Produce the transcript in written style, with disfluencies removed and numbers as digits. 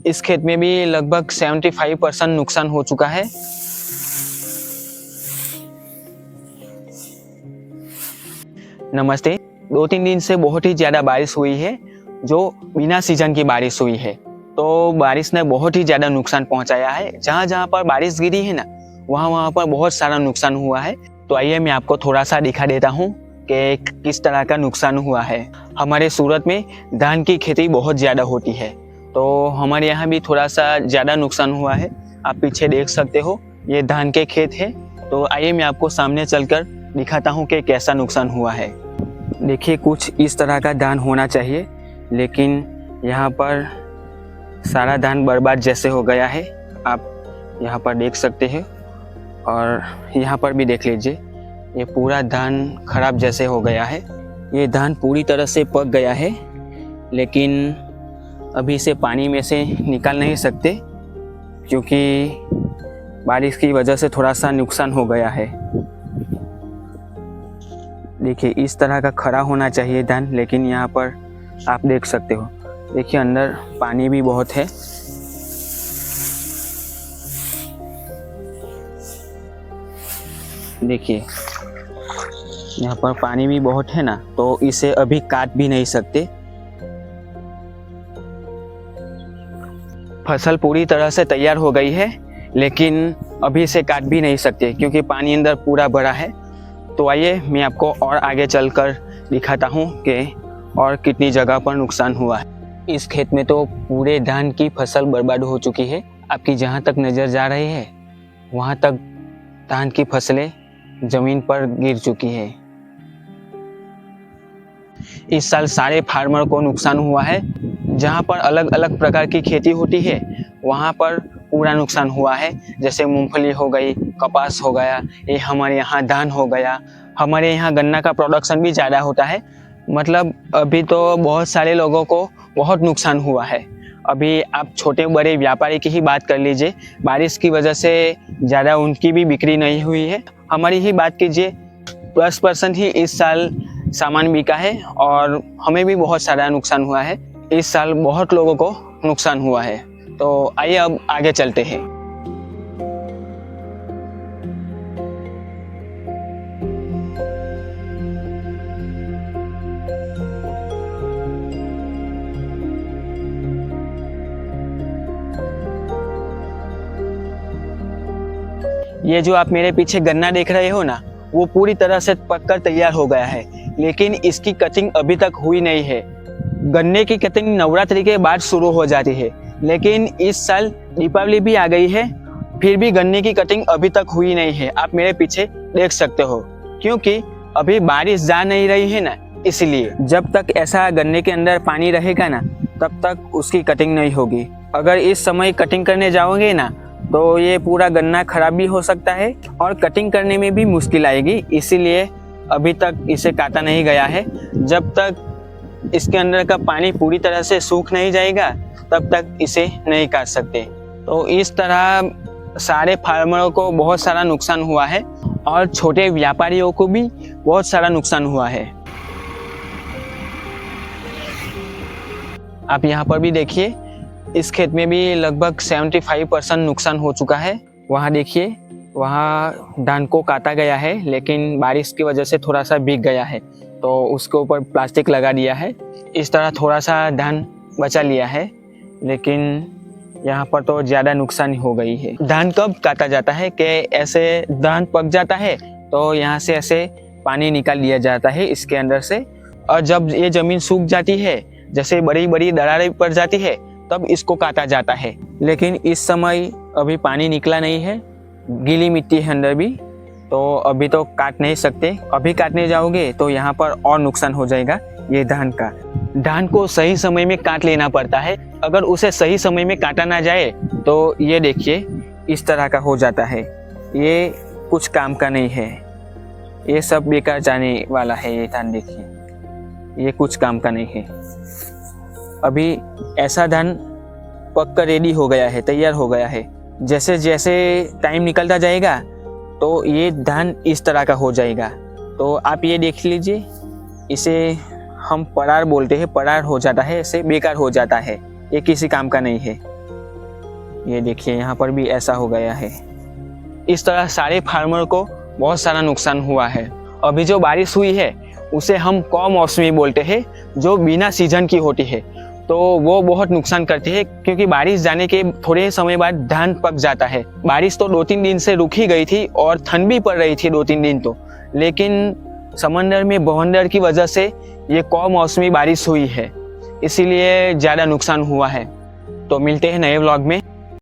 इस खेत में भी लगभग 75% नुकसान हो चुका है। नमस्ते। 2-3 दिन से बहुत ही ज़्यादा बारिश हुई है, जो बिना सीजन की बारिश हुई है। तो बारिश ने बहुत ही ज़्यादा नुकसान पहुंचाया है। जहाँ जहाँ पर बारिश गिरी है ना, वहाँ पर बहुत सारा नुकसान हुआ है। तो आइए मैं आपको थोड़ा सा दिखा देता हूँ कि किस तरह का नुकसान हुआ है। हमारे सूरत में धान की खेती बहुत ज़्यादा होती है, तो हमारे यहाँ भी थोड़ा सा ज़्यादा नुकसान हुआ है। आप पीछे देख सकते हो, ये धान के खेत है। तो आइए मैं आपको सामने चलकर दिखाता हूँ कि कैसा नुकसान हुआ है। देखिए, कुछ इस तरह का धान होना चाहिए, लेकिन यहाँ पर सारा धान बर्बाद जैसे हो गया है। आप यहाँ पर देख सकते हैं, और यहाँ पर भी देख लीजिए, ये पूरा धान खराब जैसे हो गया है। ये धान पूरी तरह से पक गया है, लेकिन अभी इसे पानी में से निकाल नहीं सकते, क्योंकि बारिश की वजह से थोड़ा सा नुकसान हो गया है। देखिए, इस तरह का खड़ा होना चाहिए धान, लेकिन यहाँ पर आप देख सकते हो, देखिए अंदर पानी भी बहुत है। देखिए, यहाँ पर पानी भी बहुत है ना, तो इसे अभी काट भी नहीं सकते। फसल पूरी तरह से तैयार हो गई है, लेकिन अभी इसे काट भी नहीं सकते, क्योंकि पानी अंदर पूरा भरा है। तो आइए मैं आपको और आगे चलकर दिखाता हूँ कि और कितनी जगह पर नुकसान हुआ है। इस खेत में तो पूरे धान की फसल बर्बाद हो चुकी है। आपकी जहाँ तक नज़र जा रही है, वहाँ तक धान की फसलें ज़मीन पर गिर चुकी है। इस साल सारे फार्मर को नुकसान हुआ है। जहाँ पर अलग अलग प्रकार की खेती होती है, वहाँ पर पूरा नुकसान हुआ है। जैसे मूंगफली हो गई, कपास हो गया, ये हमारे यहाँ धान हो गया। हमारे यहाँ गन्ना का प्रोडक्शन भी ज़्यादा होता है। मतलब अभी तो बहुत सारे लोगों को बहुत नुकसान हुआ है। अभी आप छोटे बड़े व्यापारी की ही बात कर लीजिए, बारिश की वजह से ज़्यादा उनकी भी बिक्री नहीं हुई है। हमारी ही बात कीजिए, 10% ही इस साल सामान बिका है, और हमें भी बहुत सारा नुकसान हुआ है। इस साल बहुत लोगों को नुकसान हुआ है। तो आइए अब आगे चलते हैं। ये जो आप मेरे पीछे गन्ना देख रहे हो ना, वो पूरी तरह से पककर तैयार हो गया है, लेकिन इसकी कटिंग अभी तक हुई नहीं है। गन्ने की कटिंग नवरात्रि के बाद शुरू हो जाती है, लेकिन इस साल दीपावली भी आ गई है, फिर भी गन्ने की कटिंग अभी तक हुई नहीं है। आप मेरे पीछे देख सकते हो, क्योंकि अभी बारिश जा नहीं रही है ना, इसलिए जब तक ऐसा गन्ने के अंदर पानी रहेगा ना, तब तक उसकी कटिंग नहीं होगी। अगर इस समय कटिंग करने जाओगे ना, तो ये पूरा गन्ना खराब भी हो सकता है और कटिंग करने में भी मुश्किल आएगी। इसीलिए अभी तक इसे काटा नहीं गया है। जब तक इसके अंदर का पानी पूरी तरह से सूख नहीं जाएगा, तब तक इसे नहीं काट सकते। तो इस तरह सारे फार्मरों को बहुत सारा नुकसान हुआ है, और छोटे व्यापारियों को भी बहुत सारा नुकसान हुआ है। आप यहाँ पर भी देखिए, इस खेत में भी लगभग 75% नुकसान हो चुका है। वहाँ देखिए, वहाँ धान को काटा गया है, लेकिन बारिश की वजह से थोड़ा सा भीग गया है, तो उसके ऊपर प्लास्टिक लगा दिया है। इस तरह थोड़ा सा धान बचा लिया है, लेकिन यहाँ पर तो ज़्यादा नुकसान हो गई है। धान कब काटा जाता है कि ऐसे धान पक जाता है, तो यहाँ से ऐसे पानी निकाल लिया जाता है इसके अंदर से, और जब ये ज़मीन सूख जाती है, जैसे बड़ी बड़ी दरारें पड़ जाती है, तब इसको काटा जाता है। लेकिन इस समय अभी पानी निकला नहीं है, गीली मिट्टी है अंदर भी, तो अभी तो काट नहीं सकते। अभी काटने जाओगे तो यहाँ पर और नुकसान हो जाएगा ये धान का। धान को सही समय में काट लेना पड़ता है। अगर उसे सही समय में काटा ना जाए, तो ये देखिए इस तरह का हो जाता है। ये कुछ काम का नहीं है, ये सब बेकार जाने वाला है। ये धान देखिए, ये कुछ काम का नहीं है। अभी ऐसा धान पक कर रेडी हो गया है, तैयार हो गया है। जैसे जैसे टाइम निकलता जाएगा, तो ये धान इस तरह का हो जाएगा। तो आप ये देख लीजिए, इसे हम परार बोलते हैं, परार हो जाता है, ऐसे बेकार हो जाता है, ये किसी काम का नहीं है। ये देखिए यहाँ पर भी ऐसा हो गया है। इस तरह सारे फार्मर को बहुत सारा नुकसान हुआ है। अभी जो बारिश हुई है उसे हम कमौसमी बोलते हैं, जो बिना सीजन की होती है, तो वो बहुत नुकसान करती है, क्योंकि बारिश जाने के थोड़े समय बाद धान पक जाता है। बारिश तो 2-3 दिन से रुक ही गई थी और ठंड भी पड़ रही थी 2-3 दिन तो, लेकिन समंदर में बवंडर की वजह से ये कमौसमी बारिश हुई है, इसीलिए ज़्यादा नुकसान हुआ है। तो मिलते हैं नए व्लॉग में।